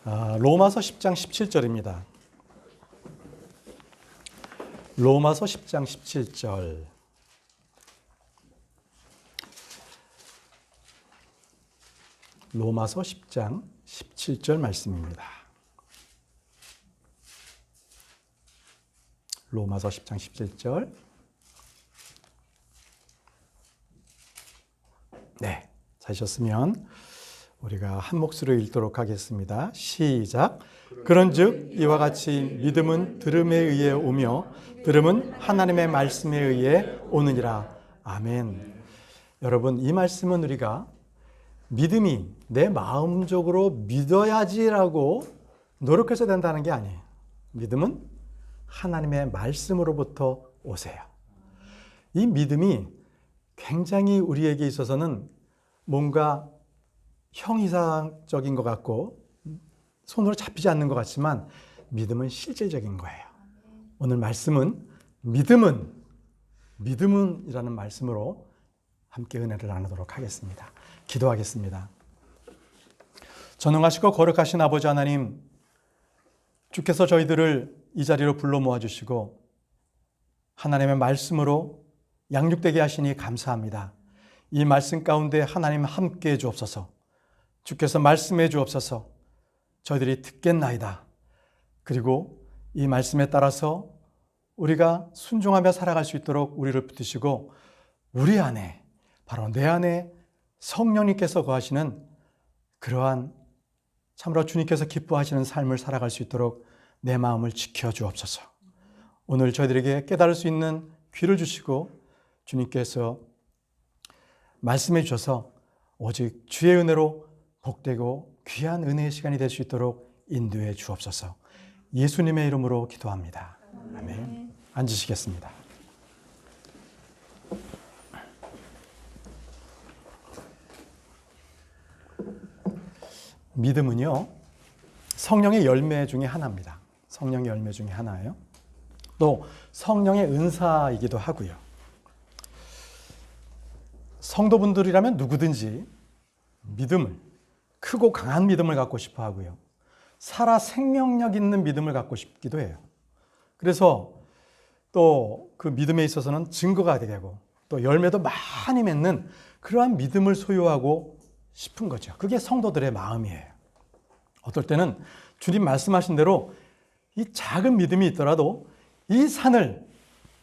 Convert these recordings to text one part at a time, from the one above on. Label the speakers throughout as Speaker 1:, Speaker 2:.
Speaker 1: 로마서 10장 17절입니다. 로마서 10장 17절. 로마서 10장 17절 말씀입니다. 로마서 10장 17절. 네, 찾으셨으면 우리가 한 몫으로 읽도록 하겠습니다. 시작. 그런즉 이와 같이 믿음은 들음에 의해 오며 들음은 하나님의 말씀에 의해 오느니라. 아멘. 여러분, 이 말씀은 우리가 믿음이 내 마음적으로 믿어야지라고 노력해서 된다는 게 아니에요. 믿음은 하나님의 말씀으로부터 오세요. 이 믿음이 굉장히 우리에게 있어서는 뭔가 형이상적인 것 같고 손으로 잡히지 않는 것 같지만 믿음은 실질적인 거예요. 오늘 말씀은 믿음은이라는 말씀으로 함께 은혜를 나누도록 하겠습니다. 기도하겠습니다. 전능하시고 거룩하신 아버지 하나님, 주께서 저희들을 이 자리로 불러 모아주시고 하나님의 말씀으로 양육되게 하시니 감사합니다. 이 말씀 가운데 하나님 함께해 주옵소서. 주께서 말씀해 주옵소서. 저희들이 듣겠나이다. 그리고 이 말씀에 따라서 우리가 순종하며 살아갈 수 있도록 우리를 붙드시고 우리 안에, 바로 내 안에 성령님께서 거하시는 그러한 참으로 주님께서 기뻐하시는 삶을 살아갈 수 있도록 내 마음을 지켜주옵소서. 오늘 저희들에게 깨달을 수 있는 귀를 주시고 주님께서 말씀해 주셔서 오직 주의 은혜로 복되고 귀한 은혜의 시간이 될 수 있도록 인도해 주옵소서. 예수님의 이름으로 기도합니다. 아멘. 앉으시겠습니다. 믿음은요, 성령의 열매 중에 하나입니다. 성령의 열매 중에 하나예요. 또 성령의 은사이기도 하고요. 성도분들이라면 누구든지 믿음을, 크고 강한 믿음을 갖고 싶어 하고요. 살아 생명력 있는 믿음을 갖고 싶기도 해요. 그래서 또 그 믿음에 있어서는 증거가 되고 또 열매도 많이 맺는 그러한 믿음을 소유하고 싶은 거죠. 그게 성도들의 마음이에요. 어떨 때는 주님 말씀하신 대로 이 작은 믿음이 있더라도 이 산을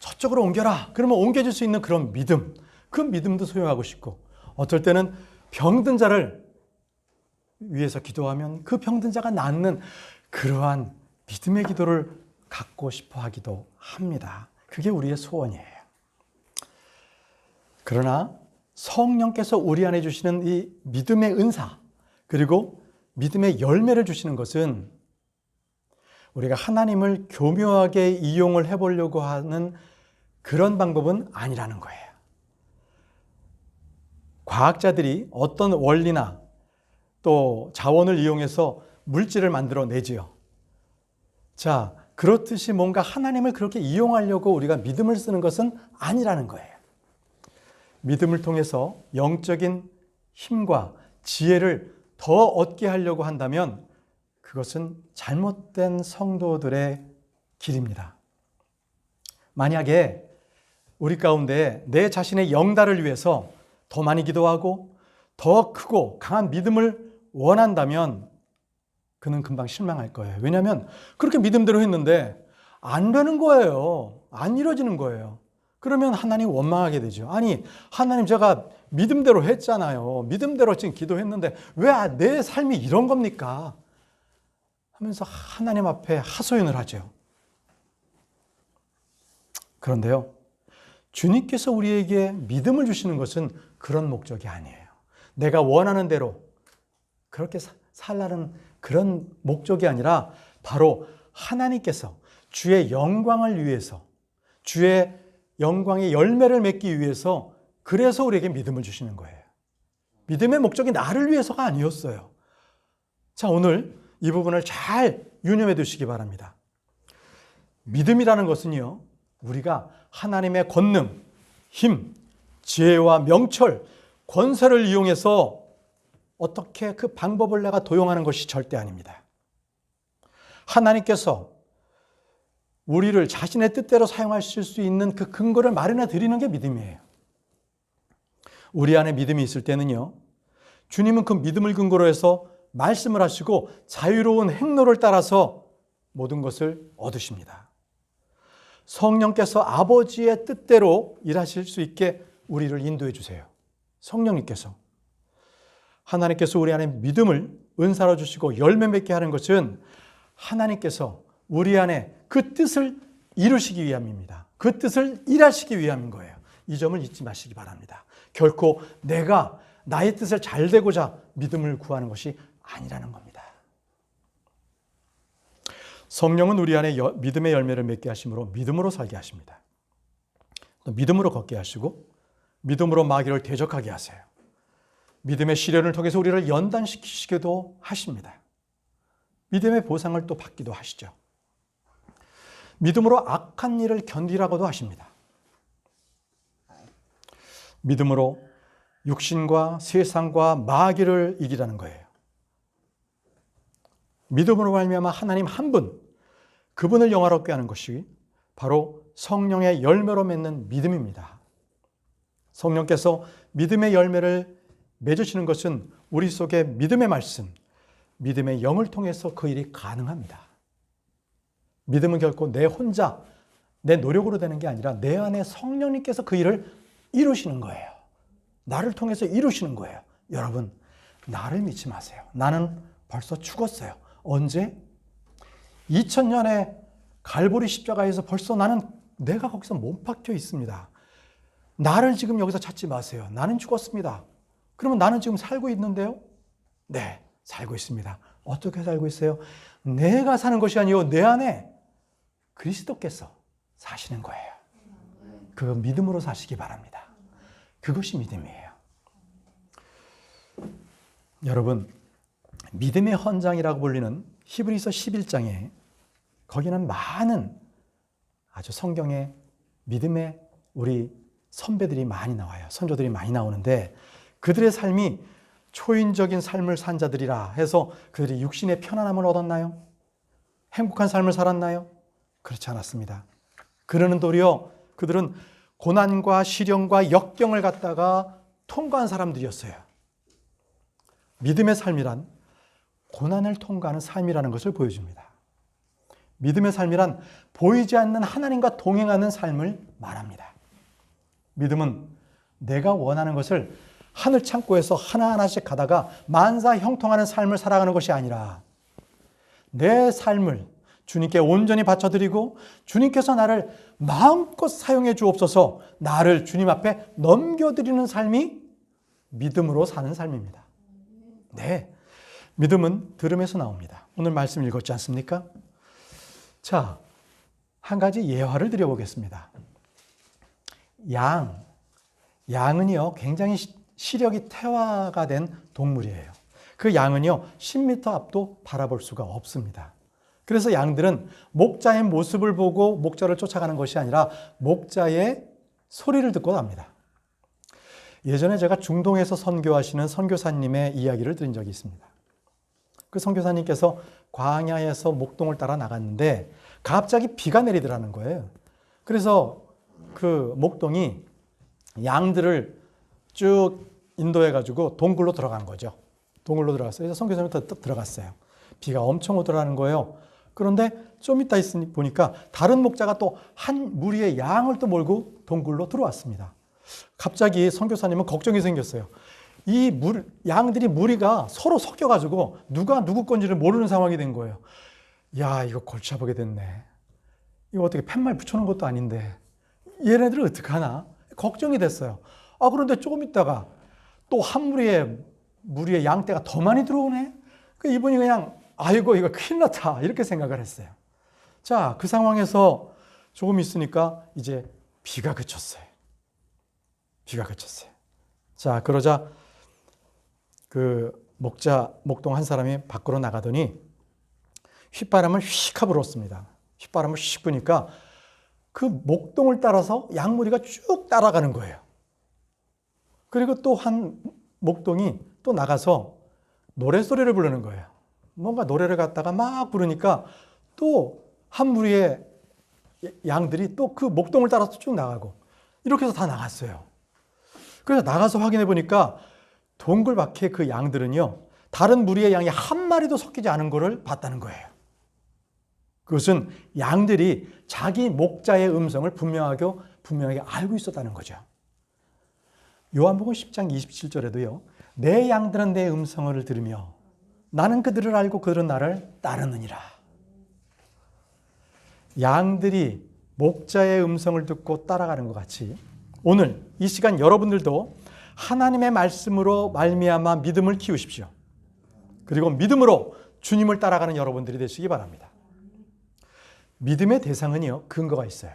Speaker 1: 저쪽으로 옮겨라. 그러면 옮겨줄 수 있는 그런 믿음, 그 믿음도 소유하고 싶고, 어떨 때는 병든 자를 위해서 기도하면 그 병든 자가 낫는 그러한 믿음의 기도를 갖고 싶어 하기도 합니다. 그게 우리의 소원이에요. 그러나 성령께서 우리 안에 주시는 이 믿음의 은사, 그리고 믿음의 열매를 주시는 것은 우리가 하나님을 교묘하게 이용을 해보려고 하는 그런 방법은 아니라는 거예요. 과학자들이 어떤 원리나 또 자원을 이용해서 물질을 만들어내지요. 자, 그렇듯이 뭔가 하나님을 그렇게 이용하려고 우리가 믿음을 쓰는 것은 아니라는 거예요. 믿음을 통해서 영적인 힘과 지혜를 더 얻게 하려고 한다면 그것은 잘못된 성도들의 길입니다. 만약에 우리 가운데 내 자신의 영달을 위해서 더 많이 기도하고 더 크고 강한 믿음을 원한다면 그는 금방 실망할 거예요. 왜냐하면 그렇게 믿음대로 했는데 안 되는 거예요. 안 이루어지는 거예요. 그러면 하나님 원망하게 되죠. 아니, 하나님 제가 믿음대로 했잖아요. 믿음대로 지금 기도했는데 왜 내 삶이 이런 겁니까? 하면서 하나님 앞에 하소연을 하죠. 그런데요, 주님께서 우리에게 믿음을 주시는 것은 그런 목적이 아니에요. 내가 원하는 대로 그렇게 살라는 그런 목적이 아니라 바로 하나님께서 주의 영광을 위해서, 주의 영광의 열매를 맺기 위해서, 그래서 우리에게 믿음을 주시는 거예요. 믿음의 목적이 나를 위해서가 아니었어요. 자, 오늘 이 부분을 잘 유념해 두시기 바랍니다. 믿음이라는 것은요, 우리가 하나님의 권능, 힘, 지혜와 명철, 권세를 이용해서 어떻게 그 방법을 내가 도용하는 것이 절대 아닙니다. 하나님께서 우리를 자신의 뜻대로 사용하실 수 있는 그 근거를 마련해 드리는 게 믿음이에요. 우리 안에 믿음이 있을 때는요, 주님은 그 믿음을 근거로 해서 말씀을 하시고 자유로운 행로를 따라서 모든 것을 얻으십니다. 성령께서 아버지의 뜻대로 일하실 수 있게 우리를 인도해 주세요. 성령님께서. 하나님께서 우리 안에 믿음을 은사로 주시고 열매 맺게 하는 것은 하나님께서 우리 안에 그 뜻을 이루시기 위함입니다. 그 뜻을 일하시기 위함인 거예요. 이 점을 잊지 마시기 바랍니다. 결코 내가 나의 뜻을 잘 되고자 믿음을 구하는 것이 아니라는 겁니다. 성령은 우리 안에 믿음의 열매를 맺게 하심으로 믿음으로 살게 하십니다. 또 믿음으로 걷게 하시고 믿음으로 마귀를 대적하게 하세요. 믿음의 시련을 통해서 우리를 연단시키시기도 하십니다. 믿음의 보상을 또 받기도 하시죠. 믿음으로 악한 일을 견디라고도 하십니다. 믿음으로 육신과 세상과 마귀를 이기라는 거예요. 믿음으로 말미암아 하나님 한 분, 그분을 영화롭게 하는 것이 바로 성령의 열매로 맺는 믿음입니다. 성령께서 믿음의 열매를 맺으시는 것은 우리 속에 믿음의 말씀, 믿음의 영을 통해서 그 일이 가능합니다. 믿음은 결코 내 혼자, 내 노력으로 되는 게 아니라 내 안에 성령님께서 그 일을 이루시는 거예요. 나를 통해서 이루시는 거예요. 여러분, 나를 믿지 마세요. 나는 벌써 죽었어요. 언제? 2000년에 갈보리 십자가에서 벌써 내가 거기서 못 박혀 있습니다. 나를 지금 여기서 찾지 마세요. 나는 죽었습니다. 그러면 나는 지금 살고 있는데요? 네, 살고 있습니다. 어떻게 살고 있어요? 내가 사는 것이 아니요, 내 안에 그리스도께서 사시는 거예요. 그 믿음으로 사시기 바랍니다. 그것이 믿음이에요. 여러분, 믿음의 헌장이라고 불리는 히브리서 11장에 거기는 많은 아주 성경의 믿음의 우리 선배들이 많이 나와요. 선조들이 많이 나오는데 그들의 삶이 초인적인 삶을 산 자들이라 해서 그들이 육신의 편안함을 얻었나요? 행복한 삶을 살았나요? 그렇지 않았습니다. 그러는 도리어 그들은 고난과 시련과 역경을 갖다가 통과한 사람들이었어요. 믿음의 삶이란 고난을 통과하는 삶이라는 것을 보여줍니다. 믿음의 삶이란 보이지 않는 하나님과 동행하는 삶을 말합니다. 믿음은 내가 원하는 것을 하늘 창고에서 하나하나씩 가다가 만사 형통하는 삶을 살아가는 것이 아니라 내 삶을 주님께 온전히 바쳐드리고 주님께서 나를 마음껏 사용해 주옵소서, 나를 주님 앞에 넘겨드리는 삶이 믿음으로 사는 삶입니다. 네, 믿음은 들음에서 나옵니다. 오늘 말씀 읽었지 않습니까? 자, 한 가지 예화를 드려보겠습니다. 양은요 굉장히 시력이 퇴화가 된 동물이에요. 그 양은요 10m 앞도 바라볼 수가 없습니다. 그래서 양들은 목자의 모습을 보고 목자를 쫓아가는 것이 아니라 목자의 소리를 듣고 납니다. 예전에 제가 중동에서 선교하시는 선교사님의 이야기를 들은 적이 있습니다. 그 선교사님께서 광야에서 목동을 따라 나갔는데 갑자기 비가 내리더라는 거예요. 그래서 그 목동이 양들을 쭉 인도해가지고 동굴로 들어간 거죠. 동굴로 들어갔어요. 그래서 선교사님이 딱 들어갔어요. 비가 엄청 오더라는 거예요. 그런데 좀 이따 있으니 보니까 다른 목자가 또 한 무리의 양을 또 몰고 동굴로 들어왔습니다. 갑자기 선교사님은 걱정이 생겼어요. 양들이 무리가 서로 섞여가지고 누가 누구 건지를 모르는 상황이 된 거예요. 야, 이거 골치 아프게 됐네. 이거 어떻게 팻말 붙여놓은 것도 아닌데 얘네들을 어떡하나? 걱정이 됐어요. 그런데 조금 있다가 또 한 무리의 양떼가 더 많이 들어오네? 이분이 그냥 아이고 이거 큰일 났다 이렇게 생각을 했어요. 자, 그 상황에서 조금 있으니까 이제 비가 그쳤어요. 자, 그러자 그 목동 한 사람이 밖으로 나가더니 휘바람을 휙 불었습니다. 휘바람을 휙 부니까 그 목동을 따라서 양무리가 쭉 따라가는 거예요. 그리고 또 한 목동이 또 나가서 노래소리를 부르는 거예요. 뭔가 노래를 갖다가 막 부르니까 또 한 무리의 양들이 또 그 목동을 따라서 쭉 나가고 이렇게 해서 다 나갔어요. 그래서 나가서 확인해 보니까 동굴밖에 그 양들은요, 다른 무리의 양이 한 마리도 섞이지 않은 것을 봤다는 거예요. 그것은 양들이 자기 목자의 음성을 분명하게 알고 있었다는 거죠. 요한복음 10장 27절에도요. 내 양들은 내 음성을 들으며 나는 그들을 알고 그들은 나를 따르느니라. 양들이 목자의 음성을 듣고 따라가는 것 같이 오늘 이 시간 여러분들도 하나님의 말씀으로 말미암아 믿음을 키우십시오. 그리고 믿음으로 주님을 따라가는 여러분들이 되시기 바랍니다. 믿음의 대상은요, 근거가 있어요.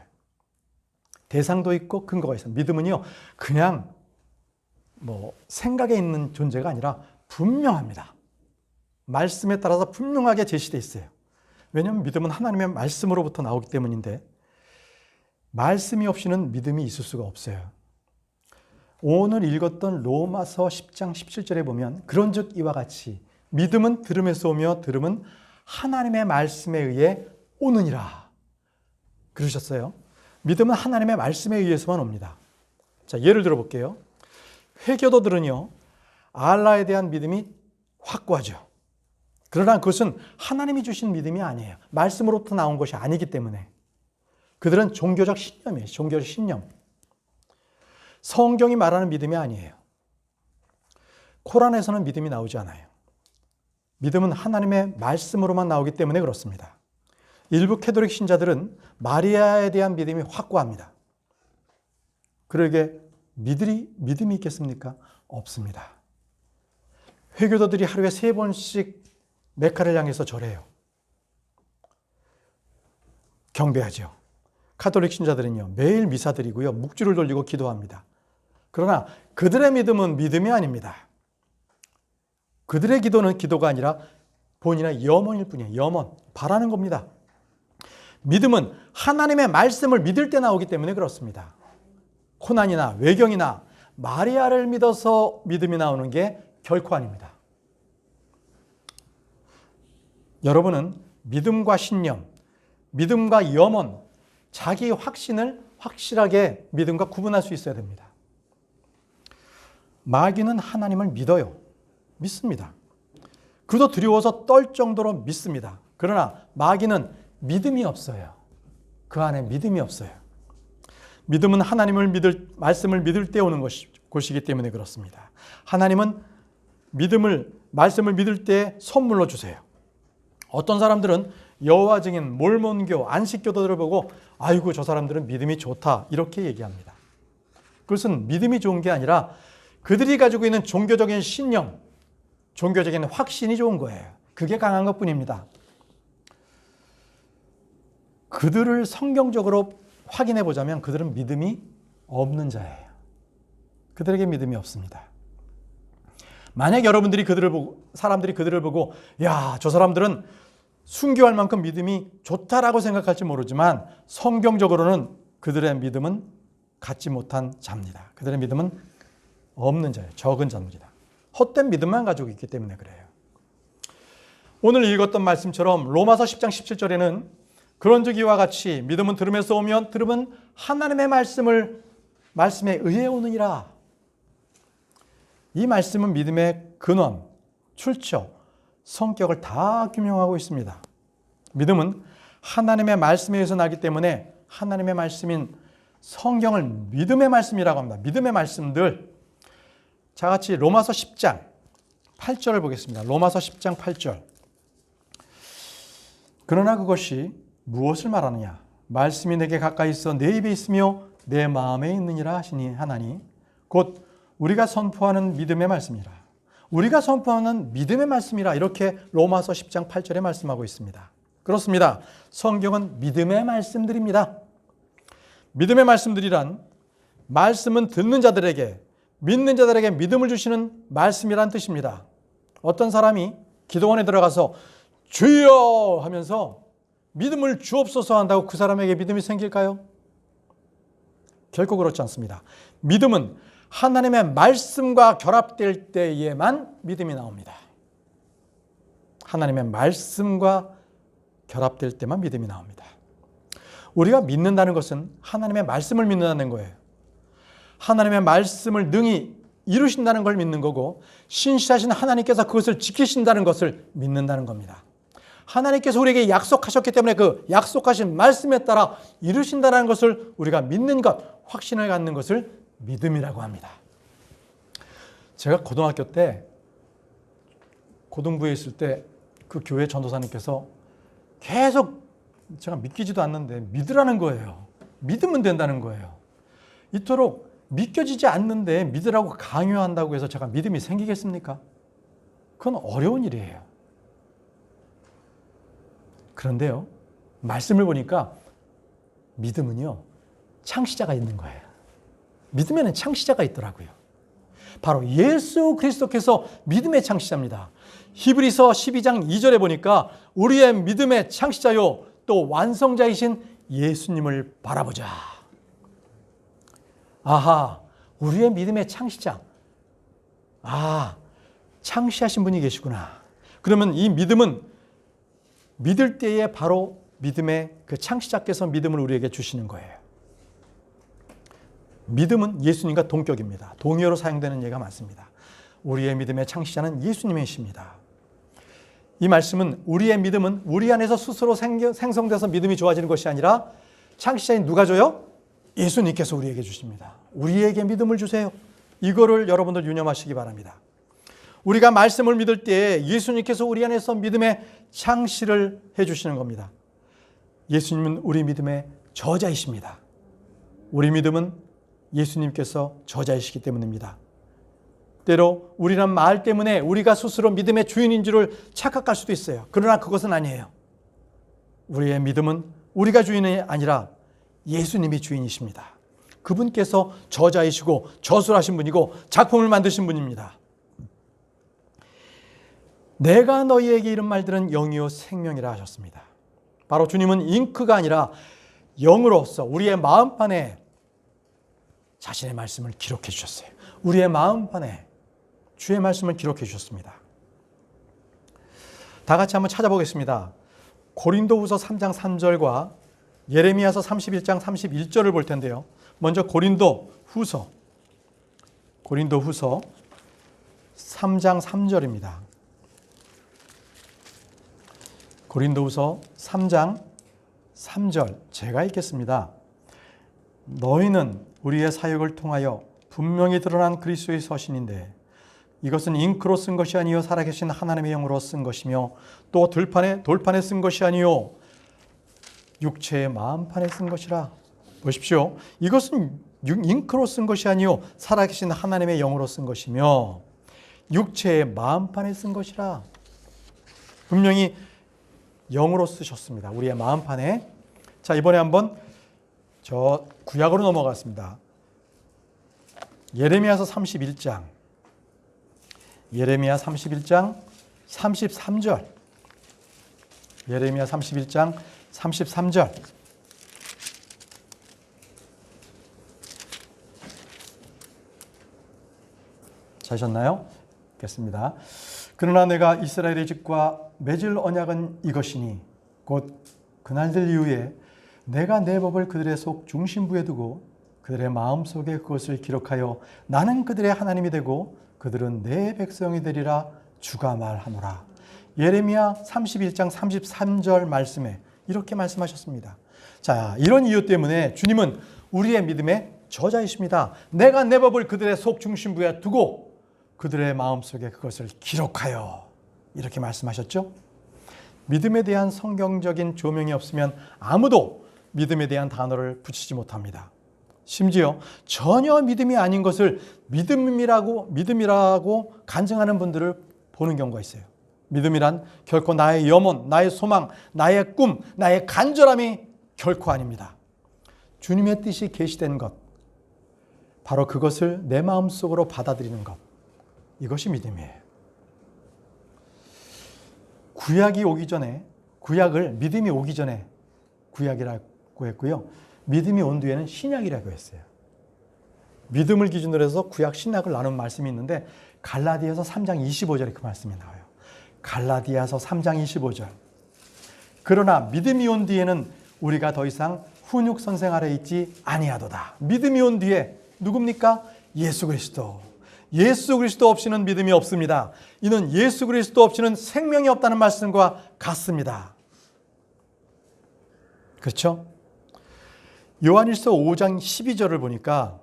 Speaker 1: 대상도 있고 근거가 있어요. 믿음은요, 그냥 생각에 있는 존재가 아니라 분명합니다. 말씀에 따라서 분명하게 제시되어 있어요. 왜냐하면 믿음은 하나님의 말씀으로부터 나오기 때문인데 말씀이 없이는 믿음이 있을 수가 없어요. 오늘 읽었던 로마서 10장 17절에 보면 그런즉 이와 같이 믿음은 들음에서 오며 들음은 하나님의 말씀에 의해 오느니라 그러셨어요. 믿음은 하나님의 말씀에 의해서만 옵니다. 자, 예를 들어 볼게요. 회교도들은요, 알라에 대한 믿음이 확고하죠. 그러나 그것은 하나님이 주신 믿음이 아니에요. 말씀으로부터 나온 것이 아니기 때문에. 그들은 종교적 신념이에요. 종교적 신념. 성경이 말하는 믿음이 아니에요. 코란에서는 믿음이 나오지 않아요. 믿음은 하나님의 말씀으로만 나오기 때문에 그렇습니다. 일부 캐톨릭 신자들은 마리아에 대한 믿음이 확고합니다. 그러게 믿음이 있겠습니까? 없습니다. 회교도들이 하루에 3번씩 메카를 향해서 절해요. 경배하죠. 카톨릭 신자들은요, 매일 미사 드리고요, 묵주를 돌리고 기도합니다. 그러나 그들의 믿음은 믿음이 아닙니다. 그들의 기도는 기도가 아니라 본인의 염원일 뿐이에요. 염원, 바라는 겁니다. 믿음은 하나님의 말씀을 믿을 때 나오기 때문에 그렇습니다. 코난이나 외경이나 마리아를 믿어서 믿음이 나오는 게 결코 아닙니다. 여러분은 믿음과 신념, 믿음과 염원, 자기 확신을 확실하게 믿음과 구분할 수 있어야 됩니다. 마귀는 하나님을 믿어요. 믿습니다. 그도 두려워서 떨 정도로 믿습니다. 그러나 마귀는 믿음이 없어요. 그 안에 믿음이 없어요. 믿음은 말씀을 믿을 때 오는 것이기 때문에 그렇습니다. 하나님은 말씀을 믿을 때 선물로 주세요. 어떤 사람들은 여호와 증인, 몰몬교, 안식교도들을 보고 아이고 저 사람들은 믿음이 좋다 이렇게 얘기합니다. 그것은 믿음이 좋은 게 아니라 그들이 가지고 있는 종교적인 신념, 종교적인 확신이 좋은 거예요. 그게 강한 것뿐입니다. 그들을 성경적으로 확인해 보자면 그들은 믿음이 없는 자예요. 그들에게 믿음이 없습니다. 만약 여러분들이 사람들이 그들을 보고 야, 저 사람들은 순교할 만큼 믿음이 좋다라고 생각할지 모르지만 성경적으로는 그들의 믿음은 갖지 못한 자입니다. 그들의 믿음은 없는 자예요. 적은 자입니다. 헛된 믿음만 가지고 있기 때문에 그래요. 오늘 읽었던 말씀처럼 로마서 10장 17절에는 그런즉 이와 같이 믿음은 들음에서 오면 들음은 하나님의 말씀에 의해 오느니라. 이 말씀은 믿음의 근원, 출처, 성격을 다 규명하고 있습니다. 믿음은 하나님의 말씀에 의해서 나기 때문에 하나님의 말씀인 성경을 믿음의 말씀이라고 합니다. 믿음의 말씀들. 자, 같이 로마서 10장 8절을 보겠습니다. 로마서 10장 8절. 그러나 그것이 무엇을 말하느냐? 말씀이 내게 가까이 있어 내 입에 있으며 내 마음에 있느니라 하시니 하나니 곧 우리가 선포하는 믿음의 말씀이라. 우리가 선포하는 믿음의 말씀이라 이렇게 로마서 10장 8절에 말씀하고 있습니다. 그렇습니다. 성경은 믿음의 말씀들입니다. 믿음의 말씀들이란 말씀은 듣는 자들에게 믿는 자들에게 믿음을 주시는 말씀이란 뜻입니다. 어떤 사람이 기도원에 들어가서 주여 하면서 믿음을 주옵소서 한다고 그 사람에게 믿음이 생길까요? 결코 그렇지 않습니다. 믿음은 하나님의 말씀과 결합될 때에만 믿음이 나옵니다. 하나님의 말씀과 결합될 때만 믿음이 나옵니다. 우리가 믿는다는 것은 하나님의 말씀을 믿는다는 거예요. 하나님의 말씀을 능히 이루신다는 걸 믿는 거고, 신실하신 하나님께서 그것을 지키신다는 것을 믿는다는 겁니다. 하나님께서 우리에게 약속하셨기 때문에 그 약속하신 말씀에 따라 이루신다는 것을 우리가 믿는 것, 확신을 갖는 것을 믿음이라고 합니다. 제가 고등학교 때 고등부에 있을 때 그 교회 전도사님께서 계속 제가 믿기지도 않는데 믿으라는 거예요. 믿으면 된다는 거예요. 이토록 믿겨지지 않는데 믿으라고 강요한다고 해서 제가 믿음이 생기겠습니까? 그건 어려운 일이에요. 그런데요, 말씀을 보니까 믿음은요, 창시자가 있는 거예요. 믿음에는 창시자가 있더라고요. 바로 예수 그리스도께서 믿음의 창시자입니다. 히브리서 12장 2절에 보니까 우리의 믿음의 창시자요 또 완성자이신 예수님을 바라보자. 아하, 우리의 믿음의 창시자. 창시하신 분이 계시구나. 그러면 이 믿음은 믿을 때에 바로 믿음의 그 창시자께서 믿음을 우리에게 주시는 거예요. 믿음은 예수님과 동격입니다. 동의어로 사용되는 예가 많습니다. 우리의 믿음의 창시자는 예수님이십니다. 이 말씀은 우리의 믿음은 우리 안에서 스스로 생성돼서 믿음이 좋아지는 것이 아니라 창시자인 누가 줘요? 예수님께서 우리에게 주십니다. 우리에게 믿음을 주세요. 이거를 여러분들 유념하시기 바랍니다. 우리가 말씀을 믿을 때 예수님께서 우리 안에서 믿음의 창시를 해주시는 겁니다. 예수님은 우리 믿음의 저자이십니다. 우리 믿음은 예수님께서 저자이시기 때문입니다. 때로 우리란 말 때문에 우리가 스스로 믿음의 주인인 줄을 착각할 수도 있어요. 그러나 그것은 아니에요. 우리의 믿음은 우리가 주인이 아니라 예수님이 주인이십니다. 그분께서 저자이시고 저술하신 분이고 작품을 만드신 분입니다. 내가 너희에게 이런 말들은 영이요 생명이라 하셨습니다. 바로 주님은 잉크가 아니라 영으로서 우리의 마음판에 자신의 말씀을 기록해 주셨어요. 우리의 마음판에 주의 말씀을 기록해 주셨습니다. 다 같이 한번 찾아보겠습니다. 고린도후서 3장 3절과 예레미야서 31장 31절을 볼 텐데요. 먼저 고린도후서 3장 3절입니다. 고린도후서 3장 3절 제가 읽겠습니다. 너희는 우리의 사역을 통하여 분명히 드러난 그리스도의 서신인데 이것은 잉크로 쓴 것이 아니요 살아계신 하나님의 영으로 쓴 것이며 또 돌판에 쓴 것이 아니요 육체의 마음판에 쓴 것이라. 보십시오. 이것은 잉크로 쓴 것이 아니요 살아계신 하나님의 영으로 쓴 것이며 육체의 마음판에 쓴 것이라. 분명히 영으로 쓰셨습니다. 우리의 마음판에. 자, 이번에 한번 저 구약으로 넘어갔습니다. 예레미야서 31장 33절. 예레미야 31장 33절. 찾으셨나요? 읽겠습니다. 그러나 내가 이스라엘의 집과 맺을 언약은 이것이니 곧 그날들 이후에 내가 내 법을 그들의 속 중심부에 두고 그들의 마음속에 그것을 기록하여 나는 그들의 하나님이 되고 그들은 내 백성이 되리라 주가 말하노라. 예레미야 31장 33절 말씀에 이렇게 말씀하셨습니다. 자, 이런 이유 때문에 주님은 우리의 믿음의 저자이십니다. 내가 내 법을 그들의 속 중심부에 두고 그들의 마음속에 그것을 기록하여 이렇게 말씀하셨죠. 믿음에 대한 성경적인 조명이 없으면 아무도 믿음에 대한 단어를 붙이지 못합니다. 심지어 전혀 믿음이 아닌 것을 믿음이라고 간증하는 분들을 보는 경우가 있어요. 믿음이란 결코 나의 염원, 나의 소망, 나의 꿈, 나의 간절함이 결코 아닙니다. 주님의 뜻이 계시된 것, 바로 그것을 내 마음속으로 받아들이는 것, 이것이 믿음이에요. 구약이 오기 전에, 구약을 믿음이 오기 전에 구약이라고 했고요. 믿음이 온 뒤에는 신약이라고 했어요. 믿음을 기준으로 해서 구약 신약을 나눈 말씀이 있는데 갈라디아서 3장 25절에 그 말씀이 나와요. 갈라디아서 3장 25절. 그러나 믿음이 온 뒤에는 우리가 더 이상 훈육 선생 아래 있지 아니하도다. 믿음이 온 뒤에 누굽니까? 예수 그리스도. 예수 그리스도 없이는 믿음이 없습니다. 이는 예수 그리스도 없이는 생명이 없다는 말씀과 같습니다. 그렇죠? 요한일서 5장 12절을 보니까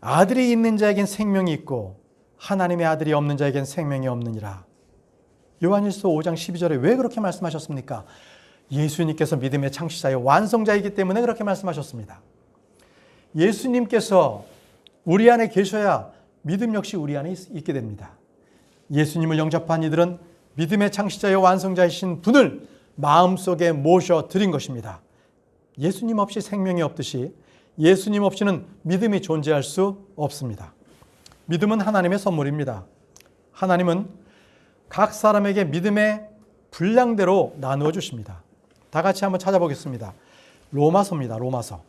Speaker 1: 아들이 있는 자에겐 생명이 있고 하나님의 아들이 없는 자에겐 생명이 없느니라. 요한일서 5장 12절에 왜 그렇게 말씀하셨습니까? 예수님께서 믿음의 창시자요 완성자이기 때문에 그렇게 말씀하셨습니다. 예수님께서 우리 안에 계셔야 믿음 역시 우리 안에 있게 됩니다. 예수님을 영접한 이들은 믿음의 창시자요 완성자이신 분을 마음속에 모셔드린 것입니다. 예수님 없이 생명이 없듯이 예수님 없이는 믿음이 존재할 수 없습니다. 믿음은 하나님의 선물입니다. 하나님은 각 사람에게 믿음의 분량대로 나누어 주십니다. 다 같이 한번 찾아보겠습니다. 로마서입니다. 로마서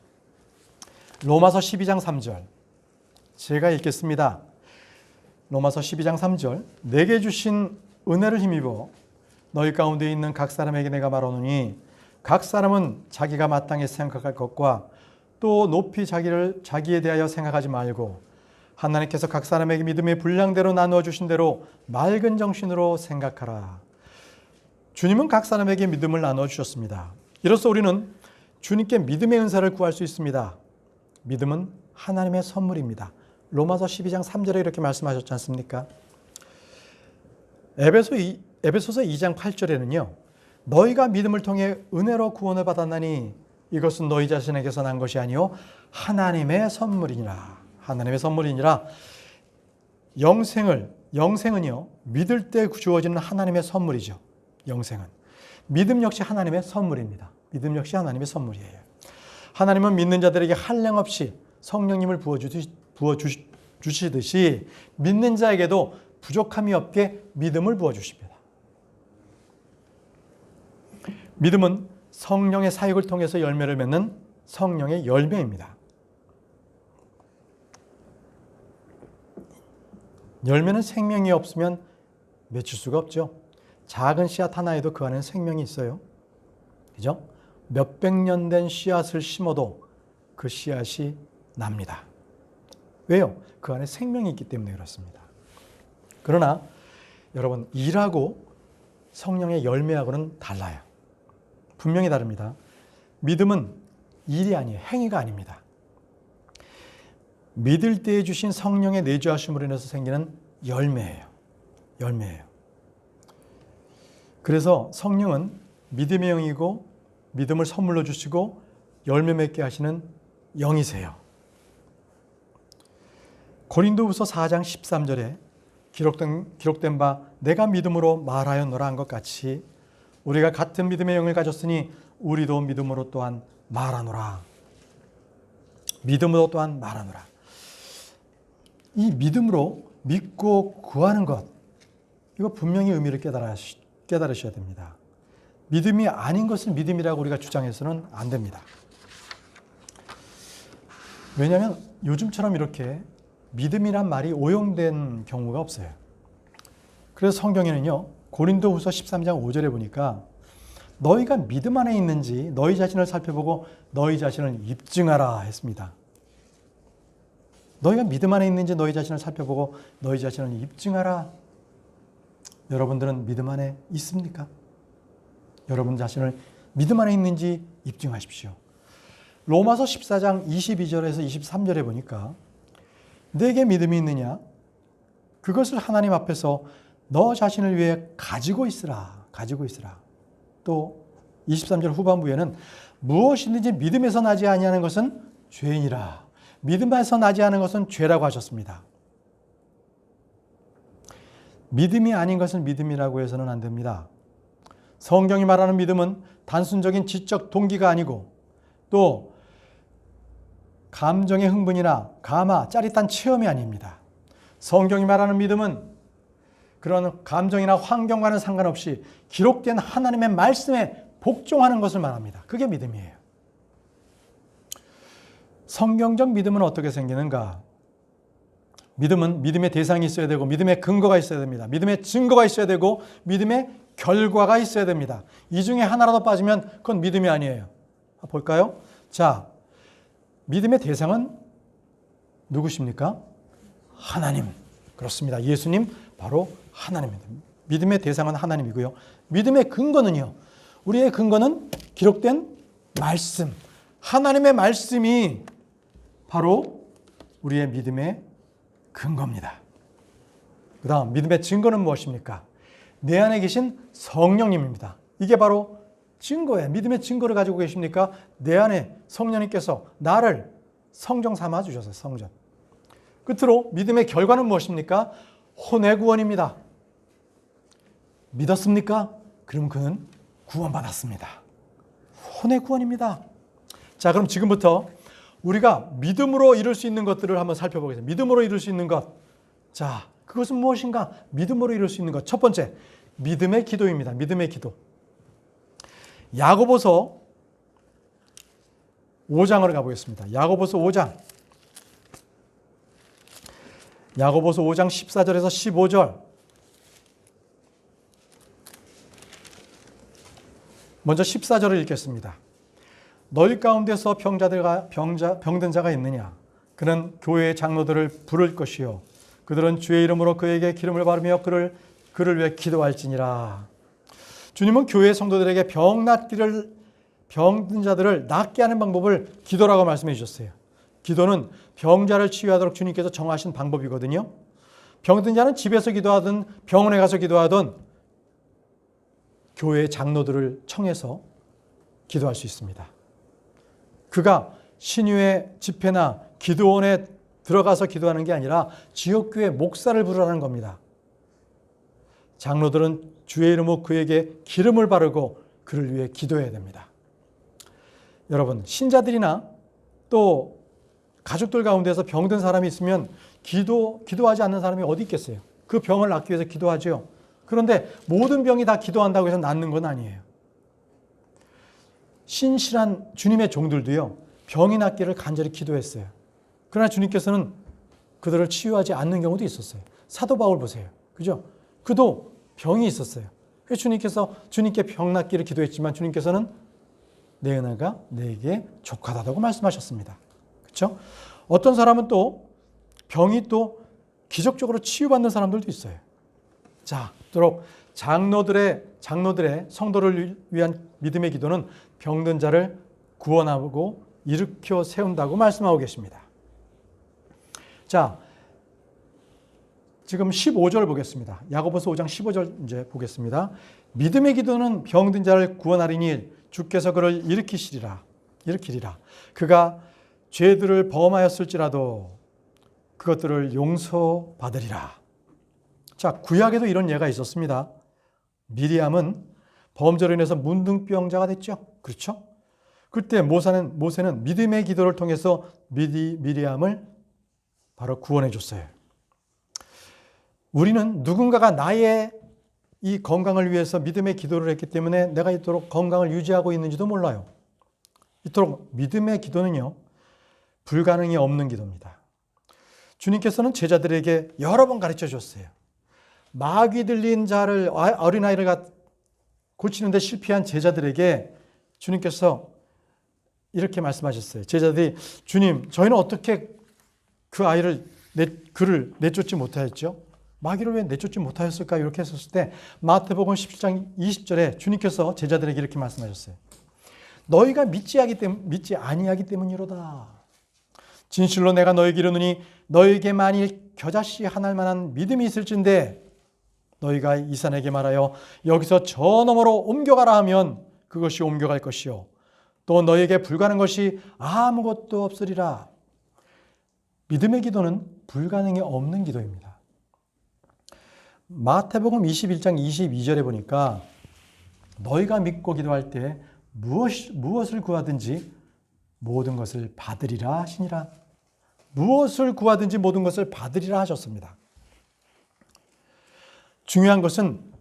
Speaker 1: 12장 3절 제가 읽겠습니다. 로마서 12장 3절 내게 주신 은혜를 힘입어 너희 가운데 있는 각 사람에게 내가 말하노니 각 사람은 자기가 마땅히 생각할 것과 또 높이 자기에 대하여 생각하지 말고 하나님께서 각 사람에게 믿음의 분량대로 나누어 주신 대로 맑은 정신으로 생각하라. 주님은 각 사람에게 믿음을 나누어 주셨습니다. 이로써 우리는 주님께 믿음의 은사를 구할 수 있습니다. 믿음은 하나님의 선물입니다. 로마서 12장 3절에 이렇게 말씀하셨지 않습니까? 에베소서 2장 8절에는요. 너희가 믿음을 통해 은혜로 구원을 받았나니 이것은 너희 자신에게서 난 것이 아니요 하나님의 선물이니라. 하나님의 선물이니라. 영생은요. 믿을 때 주어지는 하나님의 선물이죠. 영생은. 믿음 역시 하나님의 선물입니다. 믿음 역시 하나님의 선물이에요. 하나님은 믿는 자들에게 한량없이 성령님을 부어주시듯이 믿는 자에게도 부족함이 없게 믿음을 부어주십니다. 믿음은 성령의 사역을 통해서 열매를 맺는 성령의 열매입니다. 열매는 생명이 없으면 맺힐 수가 없죠. 작은 씨앗 하나에도 그 안에는 생명이 있어요. 그죠? 몇백 년 된 씨앗을 심어도 그 씨앗이 납니다. 왜요? 그 안에 생명이 있기 때문에 그렇습니다. 그러나 여러분, 일하고 성령의 열매하고는 달라요. 분명히 다릅니다. 믿음은 일이 아니에요. 행위가 아닙니다. 믿을 때에 주신 성령의 내주하심으로 인해서 생기는 열매예요. 열매예요. 그래서 성령은 믿음의 영이고 믿음을 선물로 주시고 열매 맺게 하시는 영이세요. 고린도후서 4장 13절에 기록된 바 내가 믿음으로 말하였노라 한 것 같이 우리가 같은 믿음의 영을 가졌으니 우리도 믿음으로 또한 말하노라. 믿음으로 또한 말하노라. 이 믿음으로 믿고 구하는 것, 이거 분명히 의미를 깨달으셔야 됩니다. 믿음이 아닌 것을 믿음이라고 우리가 주장해서는 안 됩니다. 왜냐하면 요즘처럼 이렇게 믿음이란 말이 오용된 경우가 없어요. 그래서 성경에는요, 고린도후서 13장 5절에 보니까 너희가 믿음 안에 있는지 너희 자신을 살펴보고 너희 자신을 입증하라 했습니다. 너희가 믿음 안에 있는지 너희 자신을 살펴보고 너희 자신을 입증하라. 여러분들은 믿음 안에 있습니까? 여러분 자신을 믿음 안에 있는지 입증하십시오. 로마서 14장 22절에서 23절에 보니까 내게 믿음이 있느냐? 그것을 하나님 앞에서 너 자신을 위해 가지고 있으라. 가지고 있으라. 또 23절 후반부에는 무엇이든지 믿음에서 나지 아니하는 것은 죄이니라. 믿음에서 나지 않은 것은 죄라고 하셨습니다. 믿음이 아닌 것을 믿음이라고 해서는 안 됩니다. 성경이 말하는 믿음은 단순적인 지적 동기가 아니고 또 감정의 흥분이나 감화, 짜릿한 체험이 아닙니다. 성경이 말하는 믿음은 그런 감정이나 환경과는 상관없이 기록된 하나님의 말씀에 복종하는 것을 말합니다. 그게 믿음이에요. 성경적 믿음은 어떻게 생기는가? 믿음은 믿음의 대상이 있어야 되고 믿음의 근거가 있어야 됩니다. 믿음의 증거가 있어야 되고 믿음의 결과가 있어야 됩니다. 이 중에 하나라도 빠지면 그건 믿음이 아니에요. 볼까요? 자, 믿음의 대상은 누구십니까? 하나님. 그렇습니다. 예수님 바로 하나님입니다. 믿음의 대상은 하나님이고요. 믿음의 근거는요. 우리의 근거는 기록된 말씀. 하나님의 말씀이 바로 우리의 믿음의 근거입니다. 그 다음 믿음의 증거는 무엇입니까? 내 안에 계신 성령님입니다. 이게 바로 증거예요. 믿음의 증거를 가지고 계십니까? 내 안에 성령님께서 나를 성정 삼아 주셨어요. 성전. 끝으로 믿음의 결과는 무엇입니까? 혼의 구원입니다. 믿었습니까? 그럼 그는 구원받았습니다. 혼의 구원입니다. 자, 그럼 지금부터 우리가 믿음으로 이룰 수 있는 것들을 한번 살펴보겠습니다. 믿음으로 이룰 수 있는 것. 자, 그것은 무엇인가? 믿음으로 이룰 수 있는 것. 첫 번째, 믿음의 기도입니다. 믿음의 기도. 야고보서 5장으로 가보겠습니다. 야고보서 5장. 야고보서 5장 14절에서 15절. 먼저 14절을 읽겠습니다. 너희 가운데서 병든 자가 있느냐? 그는 교회의 장로들을 부를 것이요. 그들은 주의 이름으로 그에게 기름을 바르며 그를 위해 기도할지니라. 주님은 교회 성도들에게 병든 자들을 낫게 하는 방법을 기도라고 말씀해 주셨어요. 기도는 병자를 치유하도록 주님께서 정하신 방법이거든요. 병든 자는 집에서 기도하든 병원에 가서 기도하든 교회의 장로들을 청해서 기도할 수 있습니다. 그가 신유의 집회나 기도원에 들어가서 기도하는 게 아니라 지역교회 목사를 부르라는 겁니다. 장로들은 주의 이름으로 그에게 기름을 바르고 그를 위해 기도해야 됩니다. 여러분, 신자들이나 또 가족들 가운데서 병든 사람이 있으면 기도하지 않는 사람이 어디 있겠어요? 그 병을 낫기 위해서 기도하죠. 그런데 모든 병이 다 기도한다고 해서 낫는 건 아니에요. 신실한 주님의 종들도요, 병이 낫기를 간절히 기도했어요. 그러나 주님께서는 그들을 치유하지 않는 경우도 있었어요. 사도 바울 보세요. 그죠? 그도 병이 있었어요. 그래서 주님께 병 낫기를 기도했지만 주님께서는 내 은혜가 내게 족하다고 말씀하셨습니다. 그렇죠? 어떤 사람은 또 병이 또 기적적으로 치유받는 사람들도 있어요. 자, 그토록 장로들의 성도를 위한 믿음의 기도는 병든 자를 구원하고 일으켜 세운다고 말씀하고 계십니다. 자, 지금 15절 보겠습니다. 야고보서 5장 15절 이제 보겠습니다. 믿음의 기도는 병든 자를 구원하리니 주께서 그를 일으키리라. 그가 죄들을 범하였을지라도 그것들을 용서받으리라. 자, 구약에도 이런 예가 있었습니다. 미리암은 범죄로 인해서 문둥병자가 됐죠. 그렇죠? 그때 모세는 믿음의 기도를 통해서 미리암을 바로 구원해 줬어요. 우리는 누군가가 나의 이 건강을 위해서 믿음의 기도를 했기 때문에 내가 이토록 건강을 유지하고 있는지도 몰라요. 이토록 믿음의 기도는요, 불가능이 없는 기도입니다. 주님께서는 제자들에게 여러 번 가르쳐 줬어요. 마귀 들린 자를, 어린아이를 고치는 데 실패한 제자들에게 주님께서 이렇게 말씀하셨어요. 제자들이 주님, 저희는 어떻게 그 그를 내쫓지 못하였죠? 마귀를 왜 내쫓지 못하였을까? 이렇게 했었을 때 마태복음 17장 20절에 주님께서 제자들에게 이렇게 말씀하셨어요. 너희가 믿지 아니하기 때문이로다. 진실로 내가 너희에게 이르노니 너희에게 만일 겨자씨 하나일 만한 믿음이 있을진데 너희가 이 산에게 말하여 여기서 저 너머로 옮겨가라 하면 그것이 옮겨갈 것이요 또 너희에게 불가능한 것이 아무것도 없으리라. 믿음의 기도는 불가능이 없는 기도입니다. 마태복음 21장 22절에 보니까 너희가 믿고 기도할 때 무엇을 구하든지 모든 것을 받으리라 하시니라. 무엇을 구하든지 모든 것을 받으리라 하셨습니다. 중요한 것은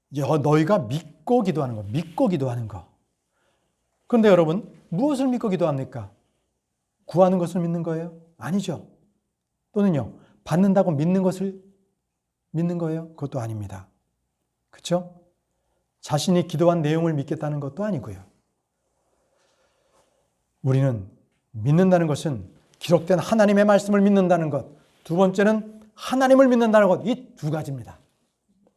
Speaker 1: 너희가 믿고 기도하는 거, 믿고 기도하는 거. 그런데 여러분, 무엇을 믿고 기도합니까? 구하는 것을 믿는 거예요? 아니죠. 또는요, 받는다고 믿는 것을 믿는 거예요? 그것도 아닙니다. 그렇죠? 자신이 기도한 내용을 믿겠다는 것도 아니고요. 우리는 믿는다는 것은 기록된 하나님의 말씀을 믿는다는 것, 두 번째는 하나님을 믿는다는 것, 이 두 가지입니다.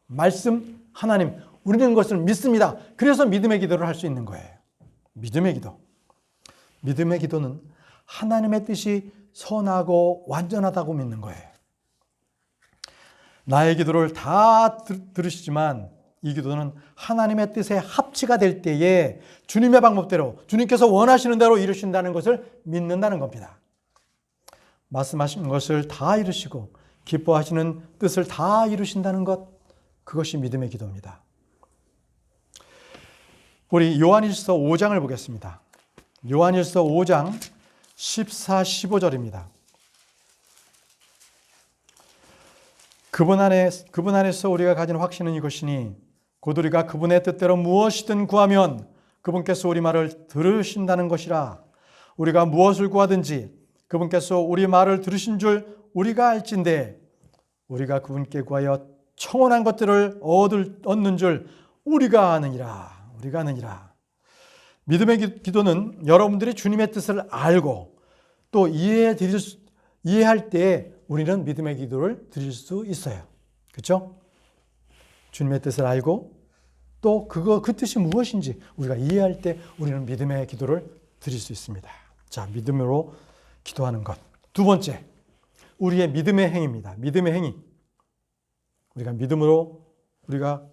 Speaker 1: 말씀, 하나님, 우리는 그것을 믿습니다. 그래서 믿음의 기도를 할 수 있는 거예요. 믿음의 기도. 믿음의 기도는 하나님의 뜻이 선하고 완전하다고 믿는 거예요. 나의 기도를 다 들으시지만 이 기도는 하나님의 뜻에 합치가 될 때에 주님의 방법대로, 주님께서 원하시는 대로 이루신다는 것을 믿는다는 겁니다. 말씀하신 것을 다 이루시고 기뻐하시는 뜻을 다 이루신다는 것, 그것이 믿음의 기도입니다. 우리 요한일서 5장을 보겠습니다. 요한일서 5장 14, 15절입니다. 그분 안에서 우리가 가진 확신은 이것이니 곧 우리가 그분의 뜻대로 무엇이든 구하면 그분께서 우리 말을 들으신다는 것이라. 우리가 무엇을 구하든지 그분께서 우리 말을 들으신 줄 우리가 알진대 우리가 그분께 구하여 청원한 것들을 얻는 줄 우리가 아느니라. 우리가 아느니라. 믿음의 기도는 여러분들이 주님의 뜻을 알고 또 이해할 때 우리는 믿음의 기도를 드릴 수 있어요. 그렇죠? 주님의 뜻을 알고 또 그 뜻이 무엇인지 우리가 이해할 때 우리는 믿음의 기도를 드릴 수 있습니다. 자, 믿음으로 기도하는 것. 두 번째, 우리의 믿음의 행위입니다. 믿음의 행위. 우리가 믿음으로 우리가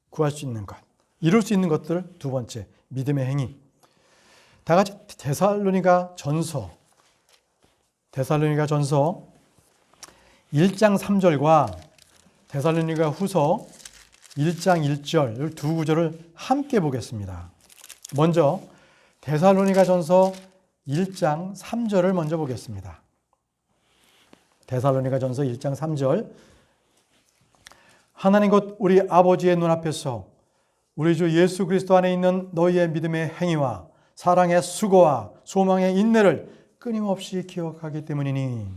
Speaker 1: 구할 수 있는 것, 이룰 수 있는 것들. 두 번째, 믿음의 행위. 다 같이 데살로니가 전서 1장 3절과 데살로니가 후서 1장 1절 두 구절을 함께 보겠습니다. 먼저 데살로니가 전서 1장 3절을 먼저 보겠습니다. 데살로니가 전서 1장 3절. 하나님 곧 우리 아버지의 눈앞에서 우리 주 예수 그리스도 안에 있는 너희의 믿음의 행위와 사랑의 수고와 소망의 인내를 끊임없이 기억하기 때문이니.